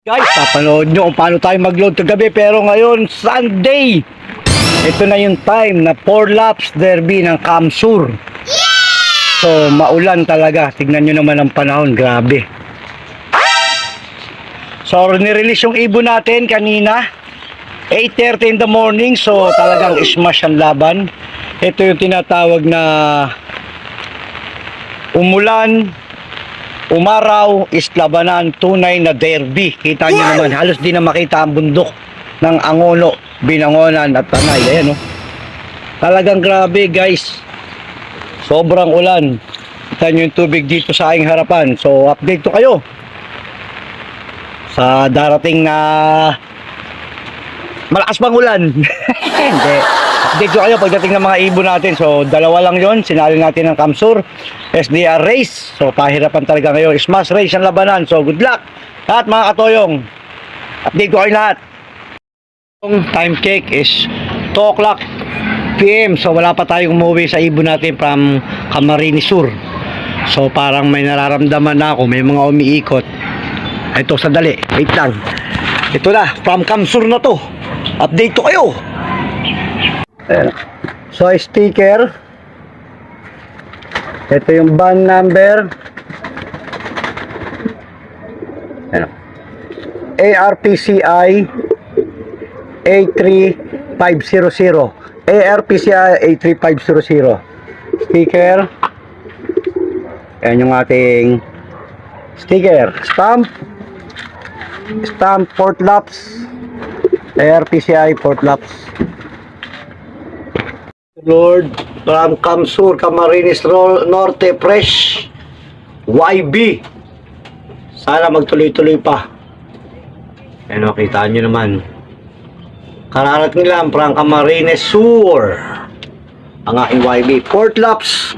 Guys, papanood nyo kung paano tayo mag-load kagabi, pero ngayon, Sunday! Ito na yung time na 4 laps derby ng Kamsur. So, maulan talaga. Tignan nyo naman ang panahon, grabe. So, nirelease yung ibon natin kanina, 8:30 in the morning. So, talagang smash ang laban. Ito yung tinatawag na umulan, umaraw, islabanan, tunay na derby. Kita nyo naman, halos di na makita ang bundok ng Angono, Binangonan at Tanay. Ayan, oh. Talagang grabe, guys. Sobrang ulan. Kita nyo yung tubig dito sa aking harapan. So, update ko kayo sa darating na malakas pang ulan. Hindi. Update ko kayo pagdating ng mga ibon natin. So, dalawa lang yon. Sinali natin ng Kamsur SDR race. So, pahirapan talaga ngayon. Smash race ang labanan. So, good luck lahat mga katoyong. Update ko kayo lahat. Yung time check is 2 o'clock PM. So, wala pa tayong umuwi sa ibon natin from Camarines Sur. So, parang may nararamdaman na ako. May mga umiikot. Ito, sandali. Wait lang. Ito na. From Kamsur na to. Update ko kayo. Ayan. So, sticker. Ito yung van number. Ayan. ARPCI 83500. ARPCI 83500. Sticker. Ayan yung ating sticker. Stamp. Stamp port laps. ARPCI port laps. Lord from Kamsur, Camarines Norte, fresh YB. Sana magtuloy-tuloy pa. Ano, kita nyo naman. Kararating lang from Camarines Sur ang aking YB. Port laps.